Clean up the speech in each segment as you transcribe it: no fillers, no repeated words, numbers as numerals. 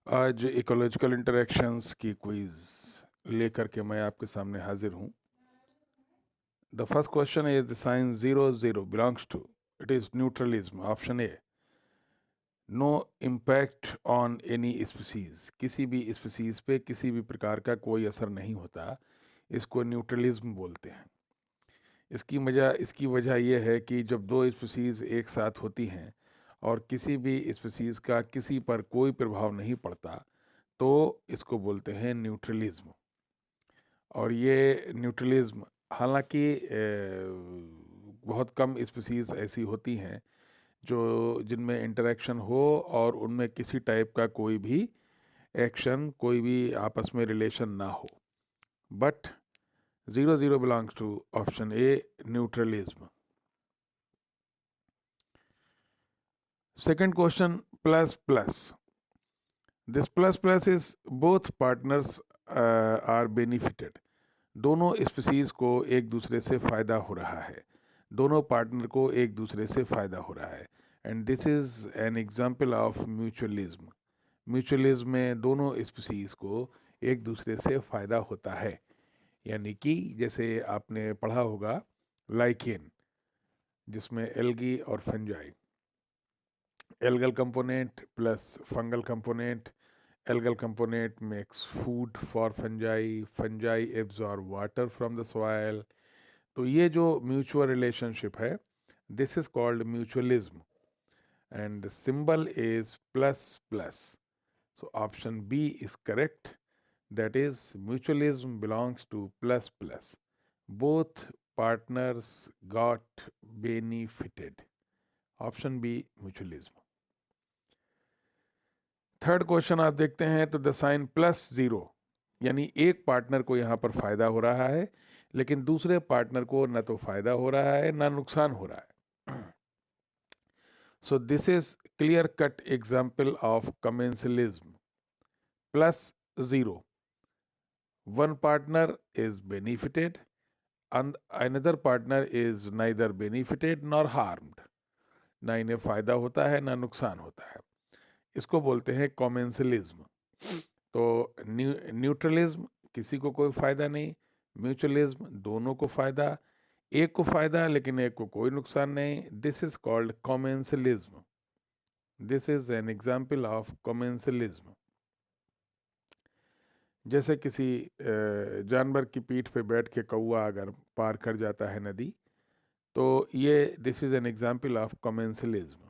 आज ecological interactions की quiz लेकर के मैं आपके सामने हाजिर हूँ। The first question is the sign 0 0 belongs to, it is neutralism. Option A, no impact on any species, किसी भी स्पीसीज पे किसी भी प्रकार का कोई असर नहीं होता, इसको न्यूट्रलिज्म बोलते हैं। इसकी वजह यह है कि जब दो स्पीसीज एक साथ होती हैं और किसी भी स्पीसीज का किसी पर कोई प्रभाव नहीं पड़ता, तो इसको बोलते हैं न्यूट्रलिज्म। और ये न्यूट्रलिज्म, हालांकि बहुत कम स्पीसीज ऐसी होती हैं जो जिनमें इंटरेक्शन हो और उनमें किसी टाइप का कोई भी एक्शन, कोई भी आपस में रिलेशन ना हो। But 0 0 belongs to option A, neutralism. Second question, plus plus. This plus plus is both partners are benefited. दोनों स्पीसीज को एक दूसरे से फ़ायदा हो रहा है, दोनों पार्टनर को एक दूसरे से फ़ायदा हो रहा है। And this is an example of mutualism. Mutualism में दोनों स्पीसीज को एक दूसरे से फ़ायदा होता है। यानी कि जैसे आपने पढ़ा होगा लाइकेन, जिसमें एल्गी और fungi, algal component plus fungal component, algal component makes food for fungi absorb water from the soil। तो ये जो म्यूचुअल रिलेशनशिप है, this is called mutualism and the symbol is plus plus. So option B is correct, that is mutualism belongs to plus plus. Both partners got benefited. Option B mutualism. Third question आप देखते हैं तो the sign plus zero, यानी एक partner को यहाँ पर फायदा हो रहा है, लेकिन दूसरे पार्टनर को न तो फायदा हो रहा है ना नुकसान हो रहा है। सो this is clear cut example of commensalism. Plus zero, one partner is benefited, another partner is neither benefited nor harmed. ना इन्हें फायदा होता है ना नुकसान होता है, इसको बोलते हैं कॉमेंसलिज्म। तो न्यूट्रलिज्म, किसी को कोई फायदा नहीं, म्यूचुअलिज्म, दोनों को फायदा, एक को फायदा लेकिन एक को कोई नुकसान नहीं, this is called commensalism. This is an example of commensalism. जैसे किसी जानवर की पीठ पे बैठ के कौवा अगर पार कर जाता है नदी, तो ये this is an example of commensalism.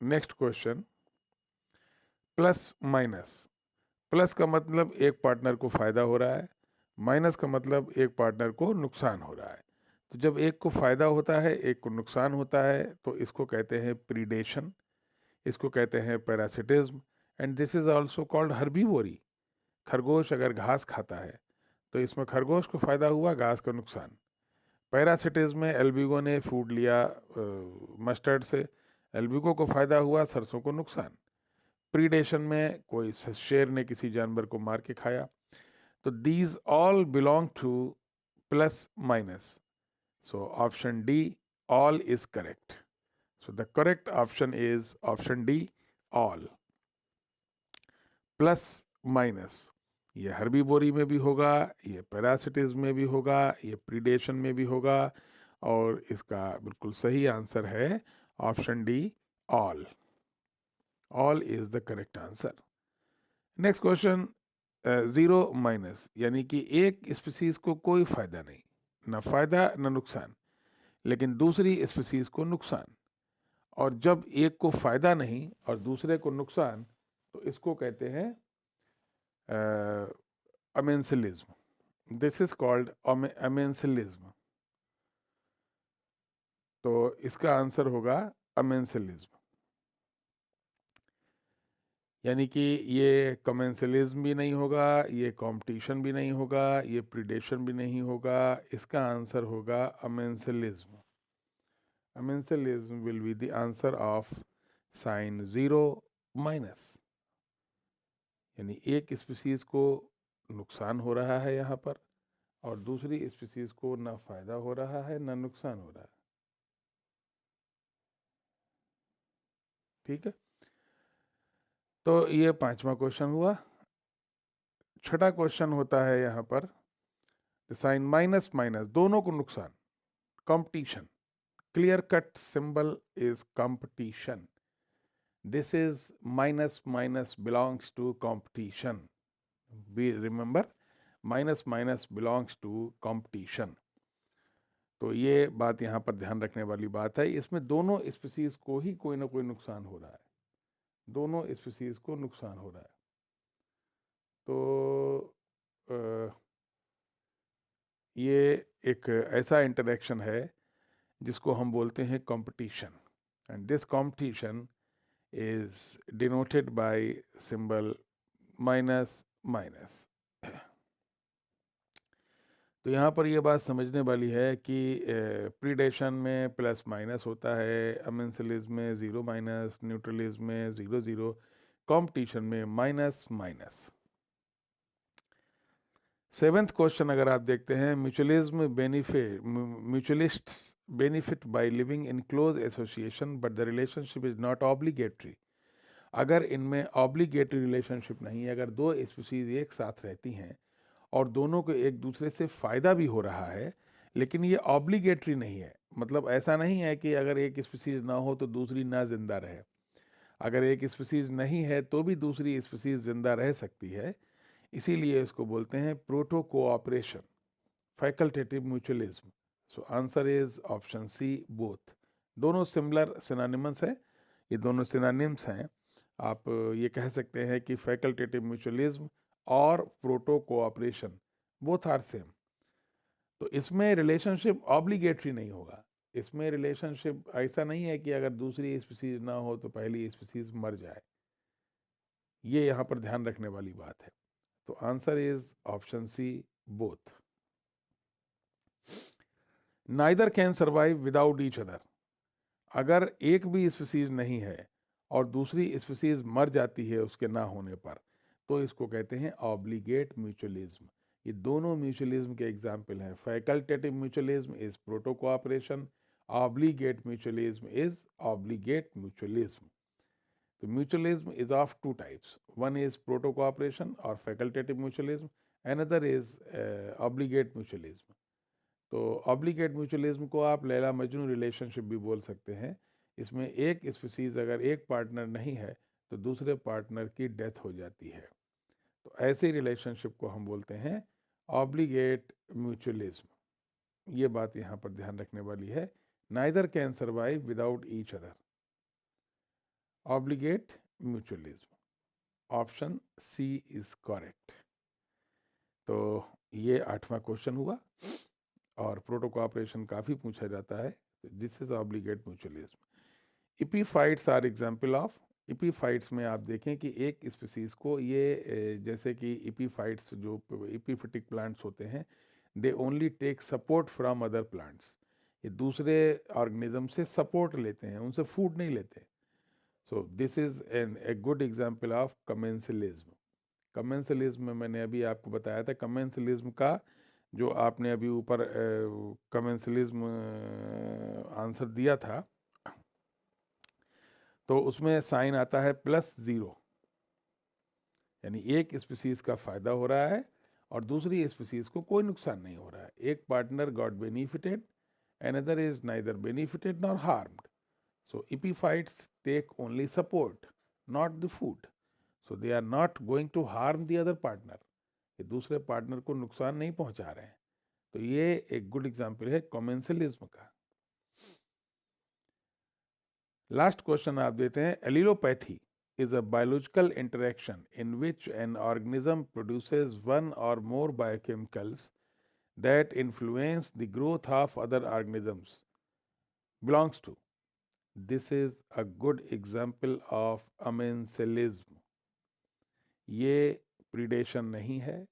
Next question, plus minus. Plus का मतलब एक पार्टनर को फायदा हो रहा है, माइनस का मतलब एक पार्टनर को नुकसान हो रहा है। तो जब एक को फायदा होता है एक को नुकसान होता है, तो इसको कहते हैं प्रीडेशन, इसको कहते हैं parasitism, and this is also called herbivory. खरगोश अगर घास खाता है तो इसमें खरगोश को फायदा हुआ, घास का नुकसान। पैरासिटिज्म में एल्बिगो ने फूड लिया मस्टर्ड से, एल्बिगो को फायदा हुआ, सरसों को नुकसान। प्रीडेशन में कोई शेर ने किसी जानवर को मार के खाया। तो these all belong to plus minus. So option D, all is correct. So the correct option is option D, all. Plus minus, ये हर्बीवोरी में भी होगा, ये पैरासिटिज्म में भी होगा, ये प्रीडेशन में भी होगा, और इसका बिल्कुल सही आंसर है option D, all. All is the correct answer. Next question, zero minus, यानी कि एक स्पीसीज को कोई फायदा नहीं, ना फायदा ना नुकसान, लेकिन दूसरी स्पीसीज को नुकसान। और जब एक को फायदा नहीं और दूसरे को नुकसान, तो इसको कहते हैं amensalism. This is called amensalism. तो इसका आंसर होगा अमेंसलिज्म। यानी कि ये कमेंसलिज्म भी नहीं होगा, ये कंपटीशन भी नहीं होगा, ये प्रीडेशन भी नहीं होगा, इसका आंसर होगा amensalism. Amensalism will be the answer of sine zero minus. यानी एक स्पीसीज को नुकसान हो रहा है यहाँ पर, और दूसरी स्पीसीज को ना फायदा हो रहा है ना नुकसान हो रहा है। ठीक है। तो ये 5वां क्वेश्चन हुआ। छठा क्वेश्चन होता है यहाँ पर साइन माइनस माइनस दोनों को नुकसान, competition, clear cut symbol is competition. This is minus minus belongs to competition. We remember minus minus belongs to competition. तो ये बात यहाँ पर ध्यान रखने वाली बात है। इसमें दोनों स्पीसीज को ही कोई ना कोई नुकसान हो रहा है, दोनों स्पीसीज को नुकसान हो रहा है। तो ये एक ऐसा इंटरेक्शन है जिसको हम बोलते हैं competition, and this competition is denoted by symbol minus minus. तो यहाँ पर ये बात समझने वाली है कि प्रीडेशन में प्लस माइनस होता है, अमेंसलिज्म में ज़ीरो माइनस, न्यूट्रलिज्म में ज़ीरो ज़ीरो, कंपटीशन में माइनस माइनस। 7th क्वेश्चन अगर आप देखते हैं, mutualists benefit by living in close association but the relationship is not obligatory. अगर इनमें ऑब्लिगेटरी रिलेशनशिप नहीं है, अगर दो स्पीसीज एक साथ रहती हैं और दोनों को एक दूसरे से फ़ायदा भी हो रहा है, लेकिन ये ऑब्लिगेटरी नहीं है। मतलब ऐसा नहीं है कि अगर एक स्पीसीज ना हो तो दूसरी ना जिंदा रहे, अगर एक स्पीसीज नहीं है तो भी दूसरी स्पीसीज जिंदा रह सकती है। इसीलिए इसको बोलते हैं proto cooperation, facultative mutualism. So answer is option C, both. दोनों सिमिलर सिनोनिमस है, ये दोनों सिनोनिम्स हैं। आप ये कह सकते हैं कि फैकल्टेटिव म्यूचुअलिज्म और protocooperation both are same. तो इसमें रिलेशनशिप ऑब्लिगेटरी नहीं होगा, इसमें रिलेशनशिप ऐसा नहीं है कि अगर दूसरी स्पीसीज ना हो तो पहली स्पीसीज मर जाए। ये यहाँ पर ध्यान रखने वाली बात है। तो answer is option C, both. Neither can survive without each other. अगर एक भी स्पीसीज नहीं है और दूसरी स्पीसीज मर जाती है उसके ना होने पर, तो इसको कहते हैं ऑब्लिगेट म्यूचुअलिज्म। ये दोनों म्यूचुअलिज्म के एग्जाम्पल हैं। Facultative mutualism is proto cooperation, obligate mutualism is obligate mutualism. तो mutualism is of two types, one is proto cooperation और facultative mutualism, another is obligate mutualism. तो ऑब्लिगेट म्यूचुअलिज्म को आप Laila Majnu relationship भी बोल सकते हैं। इसमें एक स्पीसीज अगर एक पार्टनर नहीं है तो दूसरे पार्टनर की डेथ हो जाती है। तो ऐसे रिलेशनशिप को हम बोलते हैं ऑब्लिगेट म्यूचुअलिज्म। ये बात यहाँ पर ध्यान रखने वाली है। Neither can survive without each other, obligate mutualism. Option C is correct. तो ये 8वां क्वेश्चन हुआ। और प्रोटो कोऑपरेशन काफ़ी पूछा जाता है। This is obligate mutualism. Epiphytes are example of. Epiphytes में आप देखें कि एक स्पीसीज को ये जैसे कि इपीफाइट्स जो इपीफिटिक प्लांट्स होते हैं, they only take support from other plants. ये दूसरे ऑर्गेनिज्म से सपोर्ट लेते हैं, उनसे फूड नहीं लेते। So this is an a good example of commensalism. Commensalism में मैंने अभी आपको बताया था, कमेंसलिज्म का जो आपने अभी ऊपर कमेंसलिज्म आंसर दिया था, तो उसमें साइन आता है +0, यानी एक स्पीसीज का फायदा हो रहा है और दूसरी स्पीसीज को कोई नुकसान नहीं हो रहा है। एक partner got benefited, another is neither benefited nor harmed. So epiphytes take only support, not the food. So they are not going to harm the other partner. ये दूसरे पार्टनर को नुकसान नहीं पहुंचा रहे हैं। तो ये एक गुड एग्जाम्पल है कमेंसलिज्म का। लास्ट क्वेश्चन आप देते हैं, allelopathy is a biological interaction in which an organism produces one or more biochemicals that influence the growth of other organisms belongs to. This is a good example of amensalism. ये predation नहीं है,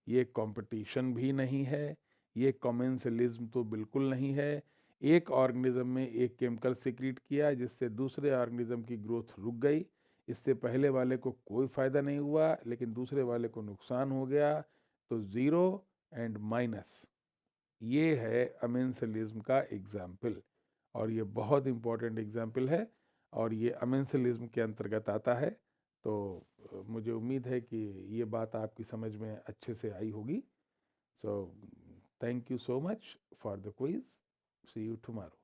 ये competition भी नहीं है, ये commensalism तो बिल्कुल नहीं है। एक ऑर्गेनिज्म में एक केमिकल सिक्रीट किया जिससे दूसरे ऑर्गेनिज्म की ग्रोथ रुक गई। इससे पहले वाले को कोई फ़ायदा नहीं हुआ लेकिन दूसरे वाले को नुकसान हो गया। तो ज़ीरो एंड माइनस, ये है अमेंसलिज्म का एग्जाम्पल, और ये बहुत इंपॉर्टेंट एग्जाम्पल है और ये अमेंसलिज्म के अंतर्गत आता है। तो मुझे उम्मीद है कि ये बात आपकी समझ में अच्छे से आई होगी. So thank you so much for the quiz. See you tomorrow.